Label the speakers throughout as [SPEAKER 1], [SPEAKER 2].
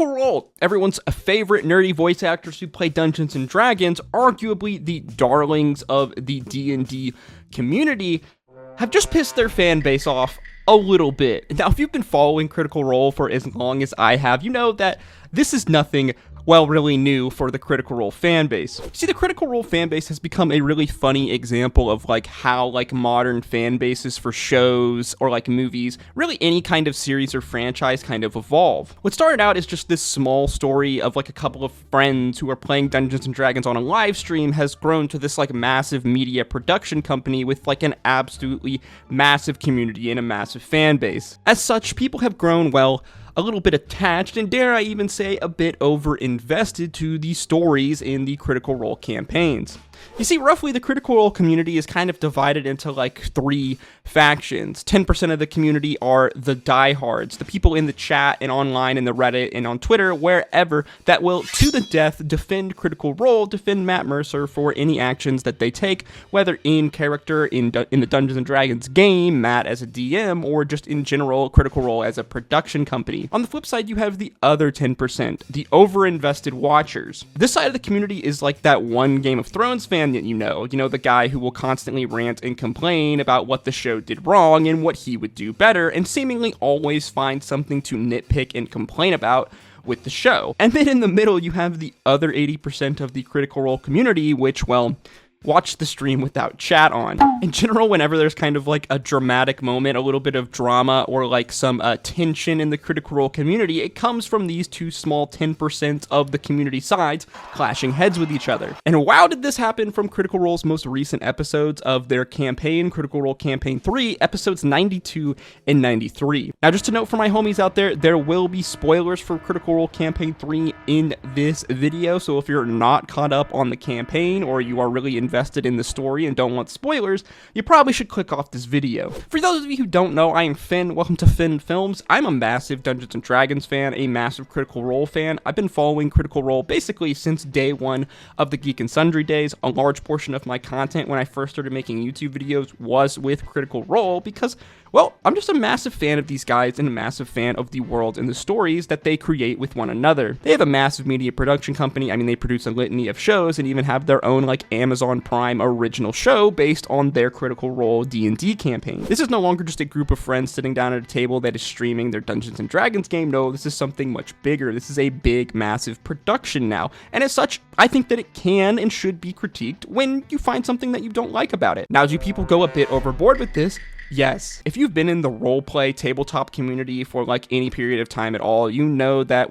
[SPEAKER 1] Critical Role, everyone's favorite nerdy voice actors who play Dungeons & Dragons, arguably the darlings of the D&D community, have just pissed their fan base off a little bit. Now, if you've been following Critical Role for as long as I have, you know that this is nothing really new for the Critical Role fan base. See, the Critical Role fan base has become a really funny example of how modern fan bases for shows or movies, really any kind of series or franchise kind of evolve. What started out as just this small story of a couple of friends who are playing Dungeons and Dragons on a live stream has grown to this massive media production company with an absolutely massive community and a massive fan base. As such, people have grown, a little bit attached, and dare I even say a bit over-invested to the stories in the Critical Role campaigns. You see, roughly the Critical Role community is kind of divided into 3 factions. 10% of the community are the diehards, the people in the chat and online in the Reddit and on Twitter, wherever, that will to the death defend Critical Role, defend Matt Mercer for any actions that they take, whether in character in the Dungeons & Dragons game, Matt as a DM, or just in general Critical Role as a production company. On the flip side, you have the other 10%, the overinvested watchers. This side of the community is that one Game of Thrones fan that you know, the guy who will constantly rant and complain about what the show did wrong and what he would do better, and seemingly always find something to nitpick and complain about with the show. And then in the middle, you have the other 80% of the Critical Role community, which, watch the stream without chat on. In general, whenever there's kind of a dramatic moment, a little bit of drama, or some tension in the Critical Role community, it comes from these 2 small 10% of the community sides clashing heads with each other. And wow, did this happen from Critical Role's most recent episodes of their campaign, Critical Role Campaign 3, episodes 92 and 93. Now, just to note for my homies out there will be spoilers for Critical Role Campaign 3 in this video, so if you're not caught up on the campaign, or you are really invested in the story and don't want spoilers, you probably should click off this video. For those of you who don't know, I am Finn. Welcome to FinnFilms. I'm a massive Dungeons & Dragons fan, a massive Critical Role fan. I've been following Critical Role basically since day one of the Geek and Sundry days. A large portion of my content when I first started making YouTube videos was with Critical Role because, I'm just a massive fan of these guys and a massive fan of the world and the stories that they create with one another. They have a massive media production company. I mean, they produce a litany of shows and even have their own Amazon Prime original show based on their Critical Role D&D campaign. This is no longer just a group of friends sitting down at a table that is streaming their Dungeons & Dragons game. No, this is something much bigger. This is a big, massive production now. And as such, I think that it can and should be critiqued when you find something that you don't like about it. Now, do people go a bit overboard with this? Yes. If you've been in the roleplay tabletop community for any period of time at all, you know that,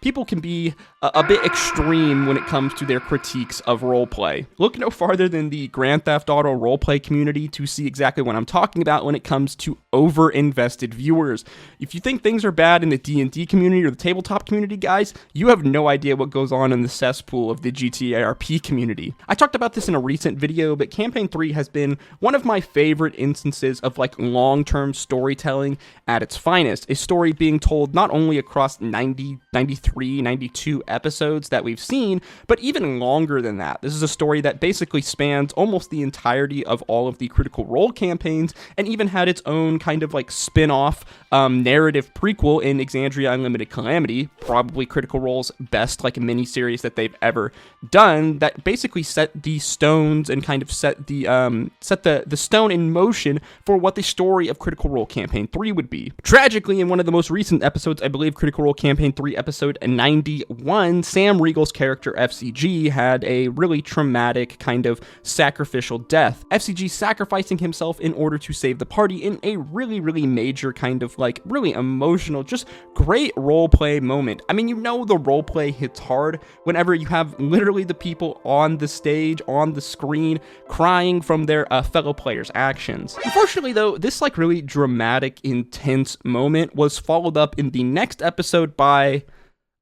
[SPEAKER 1] people can be a bit extreme when it comes to their critiques of roleplay. Look no farther than the Grand Theft Auto roleplay community to see exactly what I'm talking about when it comes to over-invested viewers. If you think things are bad in the D&D community or the tabletop community, guys, you have no idea what goes on in the cesspool of the GTA RP community. I talked about this in a recent video, but Campaign 3 has been one of my favorite instances of long-term storytelling at its finest. A story being told not only across 90, 93, 92 episodes that we've seen, but even longer than that. This is a story that basically spans almost the entirety of all of the Critical Role campaigns, and even had its own kind of spin-off narrative prequel in Exandria Unlimited Calamity, probably Critical Role's best miniseries that they've ever done, that basically set the stones and kind of set the stone in motion for what the story of Critical Role Campaign 3 would be. Tragically, in one of the most recent episodes, I believe Critical Role Campaign 3 episode 91, Sam Riegel's character FCG had a really traumatic kind of sacrificial death. FCG sacrificing himself in order to save the party in a really, really major kind of really emotional, just great roleplay moment. I mean, the roleplay hits hard whenever you have literally the people on the stage, on the screen, crying from their fellow players' actions. Unfortunately, though, this really dramatic, intense moment was followed up in the next episode by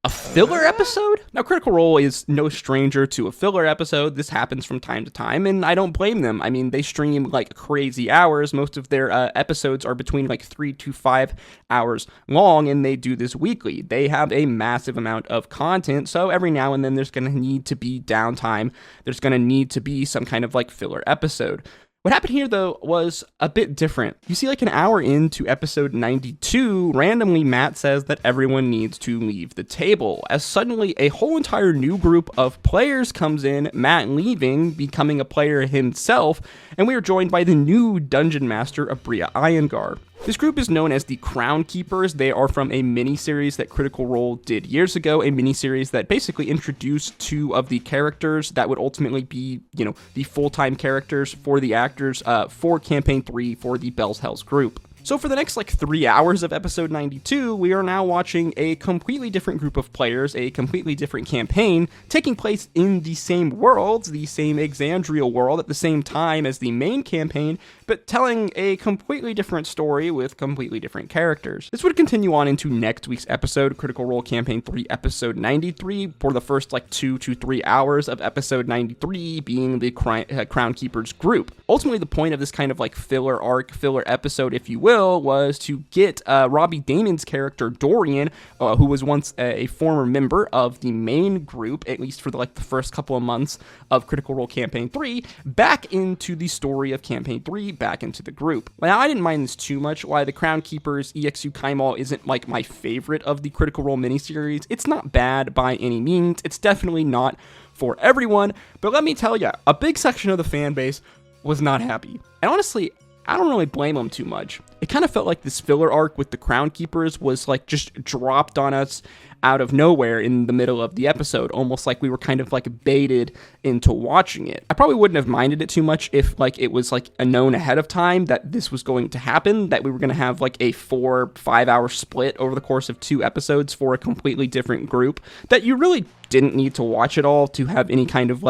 [SPEAKER 1] a filler episode? Now, Critical Role is no stranger to a filler episode. This happens from time to time, and I don't blame them. I mean, they stream crazy hours. Most of their episodes are between 3 to 5 hours long, and they do this weekly. They have a massive amount of content, so every now and then there's going to need to be downtime. There's going to need to be some kind of filler episode. What happened here, though, was a bit different. You see, like an hour into episode 92, randomly Matt says that everyone needs to leave the table, as suddenly a whole entire new group of players comes in, Matt leaving, becoming a player himself, and we are joined by the new Dungeon Master, Aabria Iyengar. This group is known as the Crown Keepers. They are from a miniseries that Critical Role did years ago, a miniseries that basically introduced two of the characters that would ultimately be, the full-time characters for the actors for Campaign 3 for the Bell's Hells group. So for the next 3 hours of episode 92, we are now watching a completely different group of players, a completely different campaign, taking place in the same world, the same Exandria world, at the same time as the main campaign, but telling a completely different story with completely different characters. This would continue on into next week's episode, Critical Role Campaign 3, episode 93, for the first 2 to 3 hours of episode 93 being the Crown Keepers group. Ultimately, the point of this kind of filler arc, filler episode, if you will, was to get Robbie Damon's character Dorian, who was once a former member of the main group, at least for the first couple of months of Critical Role Campaign 3, back into the story of Campaign 3, back into the group. Now, I didn't mind this too much. Why the Crown Keepers EXU Kaimal isn't my favorite of the Critical Role miniseries. It's not bad by any means. It's definitely not for everyone, but let me tell you, a big section of the fan base was not happy. And honestly, I don't really blame them too much. It kind of felt like this filler arc with the Crown Keepers was just dropped on us out of nowhere in the middle of the episode, almost like we were kind of baited into watching it. I probably wouldn't have minded it too much if it was a known ahead of time that this was going to happen, that we were going to have a 4 or 5 hour split over the course of 2 episodes for a completely different group, that you really didn't need to watch it all to have any kind of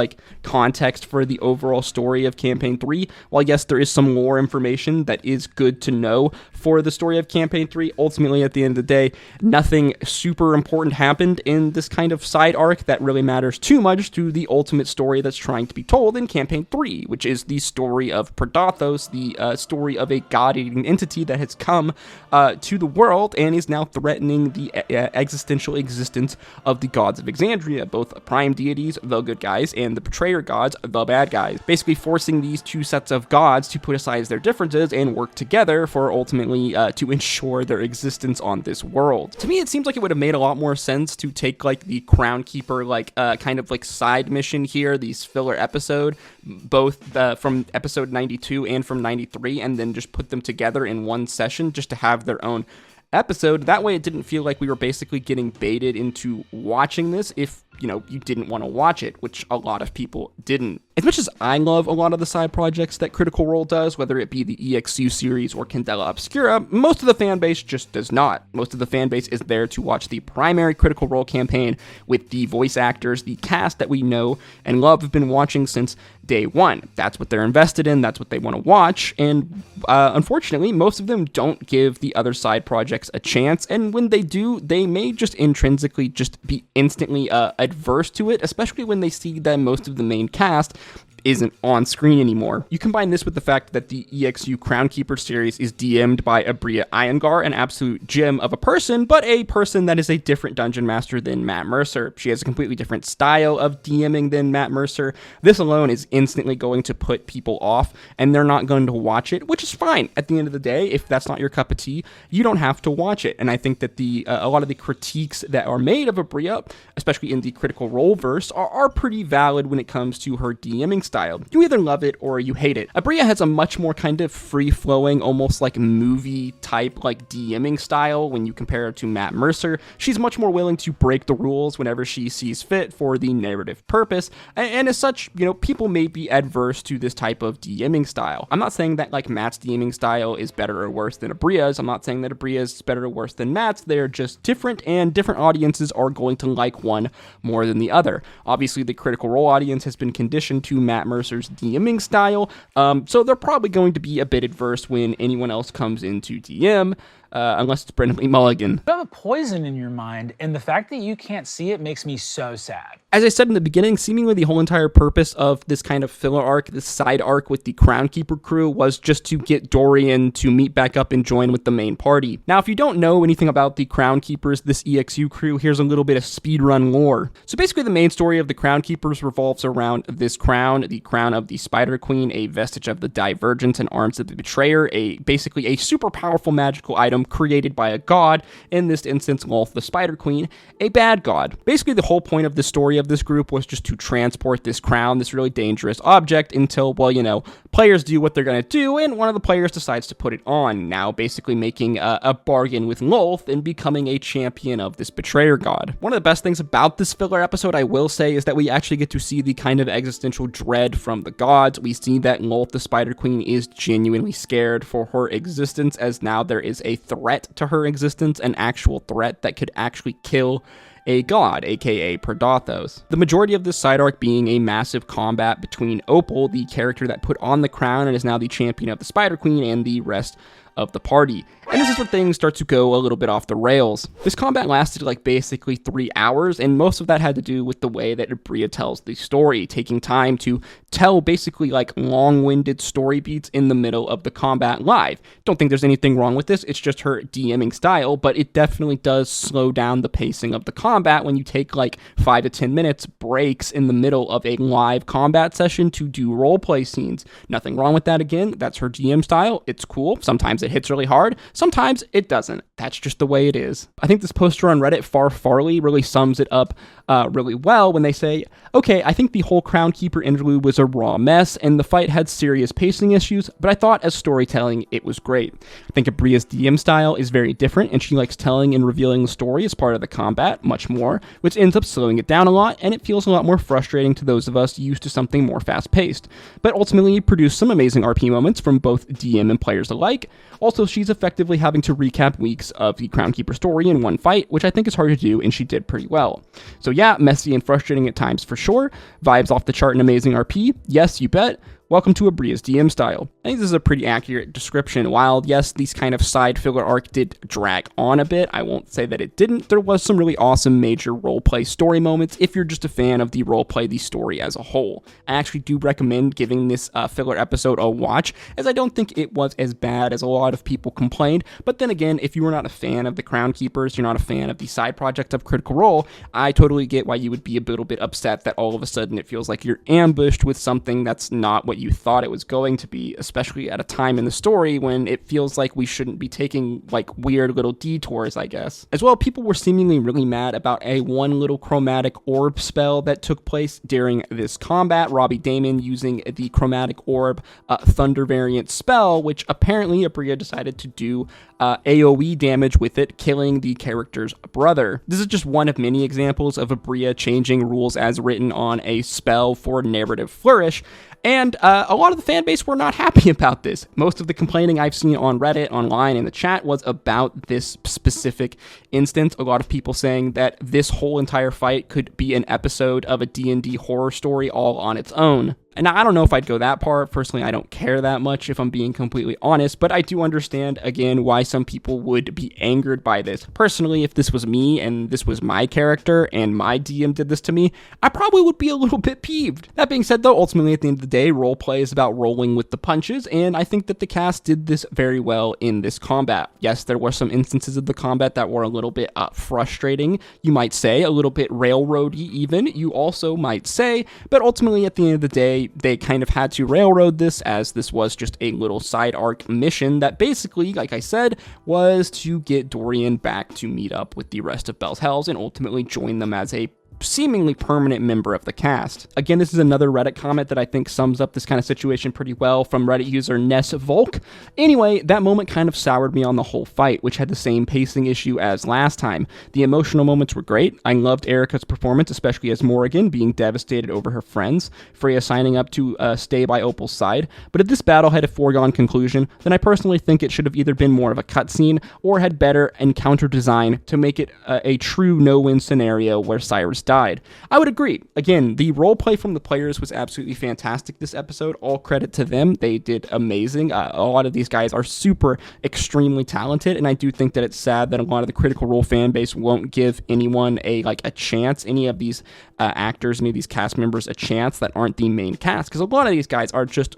[SPEAKER 1] context for the overall story of Campaign 3. While yes, there is some lore information that is good to know for the story of Campaign 3, ultimately at the end of the day, nothing super important happened in this kind of side arc that really matters too much to the ultimate story that's trying to be told in Campaign 3, which is the story of Predathos, the story of a god-eating entity that has come to the world and is now threatening the existential existence of the gods of Exandria, both prime deities, the good guys, and the betrayer gods, the bad guys, basically forcing these two sets of gods to put aside their differences and work together for ultimately to ensure their existence on this world. To me, it seems like it would have made a lot more sense to take the Crown Keeper kind of side mission here, these filler episode, both from episode 92 and from 93, and then just put them together in one session just to have their own episode. That way it didn't feel like we were basically getting baited into watching this if you didn't want to watch it, which a lot of people didn't. As much as I love a lot of the side projects that Critical Role does, whether it be the EXU series or Candela Obscura, most of the fan base just does not. Most of the fan base is there to watch the primary Critical Role campaign with the voice actors, the cast that we know and love, have been watching since day one. That's what they're invested in, that's what they want to watch, and unfortunately, most of them don't give the other side projects a chance, and when they do, they may just intrinsically just be instantly adverse to it, especially when they see that most of the main cast isn't on screen anymore. You combine this with the fact that the EXU Crown Keeper series is DM'd by Aabria Iyengar, an absolute gem of a person, but a person that is a different dungeon master than Matt Mercer. She has a completely different style of DMing than Matt Mercer. This alone is instantly going to put people off, and they're not going to watch it, which is fine. At the end of the day, if that's not your cup of tea, you don't have to watch it. And I think that a lot of the critiques that are made of Aabria, especially in the Critical Role verse, are pretty valid when it comes to her DMing style. You either love it or you hate it. Aabria has a much more kind of free-flowing, almost movie-type DMing style when you compare her to Matt Mercer. She's much more willing to break the rules whenever she sees fit for the narrative purpose, and as such, people may be adverse to this type of DMing style. I'm not saying that Matt's DMing style is better or worse than Abria's. I'm not saying that Abria's is better or worse than Matt's. They're just different, and different audiences are going to like one more than the other. Obviously, the Critical Role audience has been conditioned to Matt Mercer's DMing style, so they're probably going to be a bit adverse when anyone else comes into DM. unless it's Brandon Mulligan.
[SPEAKER 2] You have a poison in your mind, and the fact that you can't see it makes me so sad.
[SPEAKER 1] As I said in the beginning, seemingly the whole entire purpose of this kind of filler arc, this side arc with the Crown Keeper crew, was just to get Dorian to meet back up and join with the main party. Now, if you don't know anything about the Crown Keepers, this EXU crew, here's a little bit of speedrun lore. So basically the main story of the Crown Keepers revolves around this crown, the crown of the Spider Queen, a vestige of the Divergence and arms of the Betrayer, basically a super powerful magical item created by a god, in this instance Lolth the Spider Queen, a bad god. Basically the whole point of the story of this group was just to transport this crown, this really dangerous object, until, well, you know, players do what they're going to do, and one of the players decides to put it on, now basically making a bargain with Lolth and becoming a champion of this Betrayer god. One of the best things about this filler episode, I will say, is that we actually get to see the kind of existential dread from the gods. We see that Lolth the Spider Queen is genuinely scared for her existence, as now there is a threat to her existence, an actual threat that could actually kill a god, aka Predathos. The majority of this side arc being a massive combat between Opal, the character that put on the crown and is now the champion of the Spider Queen, and the rest of the party. And this is where things start to go a little bit off the rails. This combat lasted like basically 3 hours, and most of that had to do with the way that Aabria tells the story, taking time to tell basically like long-winded story beats in the middle of the combat live. Don't think there's anything wrong with this, it's just her DMing style, but it definitely does slow down the pacing of the combat when you take like 5 to 10 minutes breaks in the middle of a live combat session to do roleplay scenes. Nothing wrong with that, again, that's her DM style, it's cool. Sometimes it hits really hard, sometimes it doesn't. That's just the way it is. I think this poster on Reddit, Farley, really sums it up really well when they say, okay, I think the whole Crown Keeper interlude was a raw mess, and the fight had serious pacing issues, but I thought as storytelling, it was great. I think Abria's DM style is very different, and she likes telling and revealing the story as part of the combat much more, which ends up slowing it down a lot, and it feels a lot more frustrating to those of us used to something more fast-paced. But ultimately, it produced some amazing RP moments from both DM and players alike. Also, she's effectively having to recap weeks of the Crown Keeper story in one fight, which I think is hard to do, and she did pretty well. So yeah, messy and frustrating at times for sure. Vibes off the chart and amazing RP? Yes, you bet. Welcome to Abria's DM style. I think this is a pretty accurate description. While, yes, these kind of side filler arc did drag on a bit, I won't say that it didn't. There was some really awesome major roleplay story moments if you're just a fan of the roleplay, the story as a whole. I actually do recommend giving this filler episode a watch, as I don't think it was as bad as a lot of people complained. But then again, if you were not a fan of the Crown Keepers, you're not a fan of the side project of Critical Role, I totally get why you would be a little bit upset that all of a sudden it feels like you're ambushed with something that's not what you thought it was going to be, especially at a time in the story when it feels like we shouldn't be taking like weird little detours, I guess. As well, people were seemingly really mad about a one little chromatic orb spell that took place during this combat. Robbie Damon using the chromatic orb thunder variant spell, which apparently Aabria decided to do AoE damage with it, killing the character's brother. This is just one of many examples of Aabria changing rules as written on a spell for narrative flourish, and a lot of the fan base were not happy about this. Most of the complaining I've seen on Reddit, online, in the chat was about this specific instance. A lot of people saying that this whole entire fight could be an episode of a D&D horror story all on its own. And I don't know if I'd go that far. Personally, I don't care that much, if I'm being completely honest, but I do understand, again, why some people would be angered by this. Personally, if this was me and this was my character and my DM did this to me, I probably would be a little bit peeved. That being said, though, ultimately, at the end of the day, roleplay is about rolling with the punches, and I think that the cast did this very well in this combat. Yes, there were some instances of the combat that were a little bit frustrating, you might say, a little bit railroady even, you also might say, but ultimately, at the end of the day, they kind of had to railroad this, as this was just a little side arc mission that basically, like I said, was to get Dorian back to meet up with the rest of Bell's Hells and ultimately join them as a seemingly permanent member of the cast. Again, this is another Reddit comment that I think sums up this kind of situation pretty well, from Reddit user Ness Volk. Anyway, that moment kind of soured me on the whole fight, which had the same pacing issue as last time. The emotional moments were great. I loved Erica's performance, especially as Morrigan being devastated over her friends, Freya signing up to stay by Opal's side, but if this battle had a foregone conclusion, then I personally think it should have either been more of a cutscene or had better encounter design to make it a true no-win scenario where Cyrus died. died. I would agree. Again, the roleplay from the players was absolutely fantastic this episode. All credit to them. They did amazing. A lot of these guys are super, extremely talented, and I do think that it's sad that a lot of the Critical Role fan base won't give anyone a chance, any of these actors, any of these cast members a chance that aren't the main cast, because a lot of these guys are just,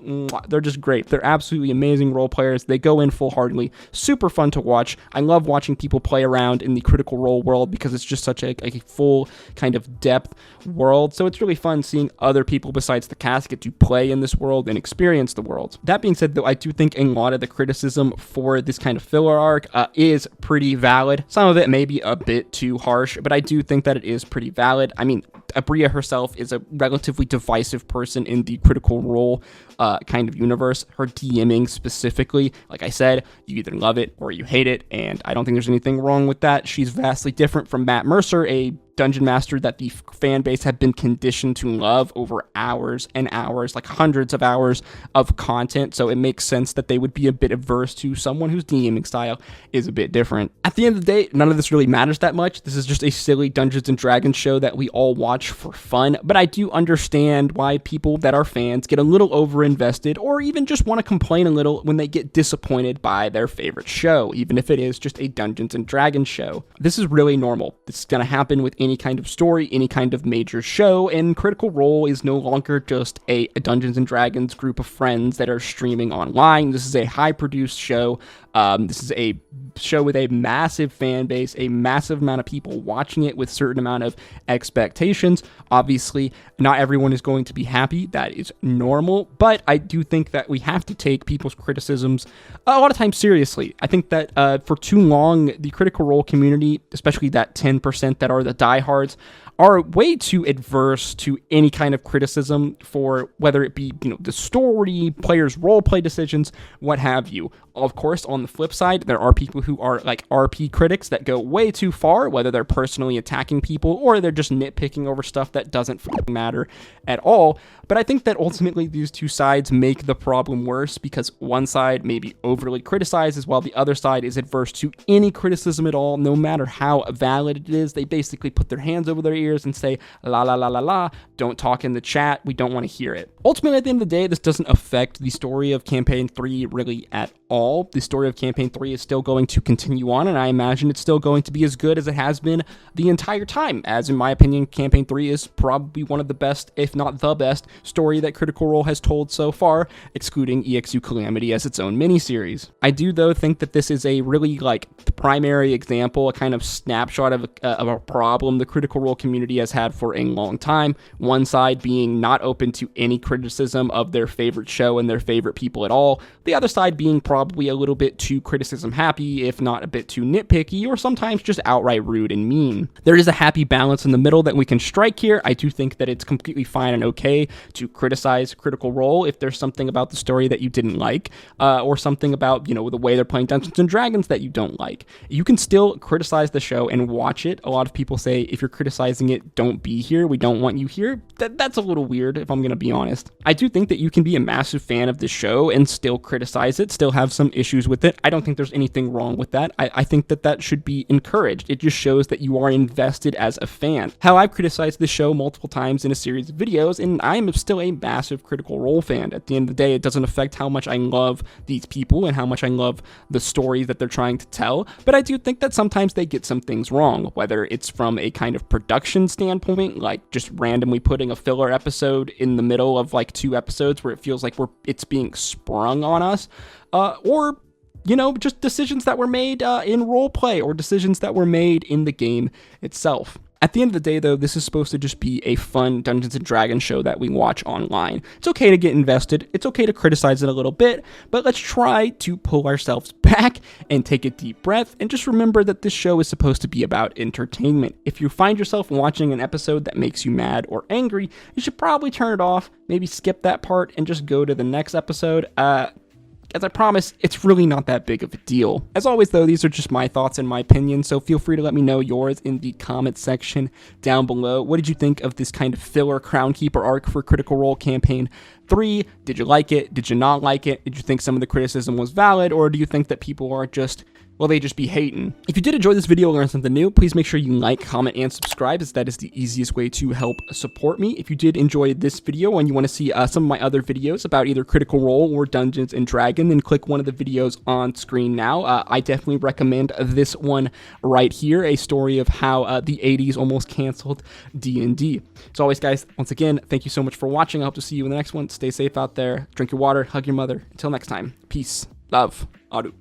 [SPEAKER 1] they're just great. They're absolutely amazing role players. They go in full-heartedly. Super fun to watch. I love watching people play around in the Critical Role world because it's just such a full kind of depth world. So it's really fun seeing other people besides the cast get to play in this world and experience the world. That being said, though, I do think a lot of the criticism for this kind of filler arc is pretty valid. Some of it may be a bit too harsh, but I do think that it is pretty valid. I mean, Aabria herself is a relatively divisive person in the Critical Role kind of universe. Her DMing specifically, like I said, you either love it or you hate it, and I don't think there's anything wrong with that. She's vastly different from Matt Mercer, a dungeon master that the fan base have been conditioned to love over hours and hours, like hundreds of hours of content. So it makes sense that they would be a bit averse to someone whose DMing style is a bit different. At the end of the day, none of this really matters that much. This is just a silly Dungeons and Dragons show that we all watch for fun, but I do understand why people that are fans get a little overinvested or even just want to complain a little when they get disappointed by their favorite show, even if it is just a Dungeons and Dragons show. This is really normal. This is going to happen with any kind of story, any kind of major show, and Critical Role is no longer just a Dungeons and Dragons group of friends that are streaming online. This is a high-produced show. This is a show with a massive fan base, a massive amount of people watching it with certain amount of expectations. Obviously, not everyone is going to be happy. That is normal, but I do think that we have to take people's criticisms a lot of times seriously. I think that for too long, the Critical Role community, especially that 10% that are the diehards, are way too adverse to any kind of criticism for whether it be, the story, players' roleplay decisions, what have you. Of course, on the flip side, there are people who are like RP critics that go way too far, whether they're personally attacking people or they're just nitpicking over stuff that doesn't matter at all. But I think that ultimately these two sides make the problem worse because one side maybe overly criticizes while the other side is adverse to any criticism at all, no matter how valid it is. They basically put their hands over their ears and say, la la la la la, don't talk in the chat, we don't want to hear it. Ultimately, at the end of the day, this doesn't affect the story of Campaign 3 really at all. The story of Campaign 3 is still going to continue on, and I imagine it's still going to be as good as it has been the entire time, as in my opinion, Campaign 3 is probably one of the best, if not the best, story that Critical Role has told so far, excluding EXU Calamity as its own miniseries. I do, though, think that this is a really, primary example, a kind of snapshot of a problem the Critical Role community has had for a long time. One side being not open to any criticism of their favorite show and their favorite people at all. The other side being probably a little bit too criticism happy, if not a bit too nitpicky, or sometimes just outright rude and mean. There is a happy balance in the middle that we can strike here. I do think that it's completely fine and okay to criticize Critical Role if there's something about the story that you didn't like, or something about, the way they're playing Dungeons and Dragons that you don't like. You can still criticize the show and watch it. A lot of people say if you're criticizing it, don't be here. We don't want you here. That's a little weird, if I'm going to be honest. I do think that you can be a massive fan of the show and still criticize it, still have some issues with it. I don't think there's anything wrong with that. I think that should be encouraged. It just shows that you are invested as a fan. How I've criticized the show multiple times in a series of videos, and I am still a massive Critical Role fan. At the end of the day, it doesn't affect how much I love these people and how much I love the stories that they're trying to tell, but I do think that sometimes they get some things wrong, whether it's from a kind of production standpoint, like just randomly putting a filler episode in the middle of 2 episodes where it feels like it's being sprung on us, or just decisions that were made in roleplay or decisions that were made in the game itself. At the end of the day, though, this is supposed to just be a fun Dungeons & Dragons show that we watch online. It's okay to get invested, it's okay to criticize it a little bit, but let's try to pull ourselves back and take a deep breath and just remember that this show is supposed to be about entertainment. If you find yourself watching an episode that makes you mad or angry, you should probably turn it off, maybe skip that part, and just go to the next episode. As I promised, it's really not that big of a deal. As always, though, these are just my thoughts and my opinions, so feel free to let me know yours in the comment section down below. What did you think of this kind of filler Crown Keeper arc for Critical Role Campaign 3, did you like it? Did you not like it? Did you think some of the criticism was valid? Or do you think that people are just, well, they just be hating? If you did enjoy this video and learn something new, please make sure you like, comment, and subscribe, as that is the easiest way to help support me. If you did enjoy this video and you want to see some of my other videos about either Critical Role or Dungeons & Dragons, then click one of the videos on screen now. I definitely recommend this one right here, a story of how the 80s almost canceled D&D. As always, guys, once again, thank you so much for watching. I hope to see you in the next one. Stay safe out there. Drink your water. Hug your mother. Until next time, peace, love, Adu.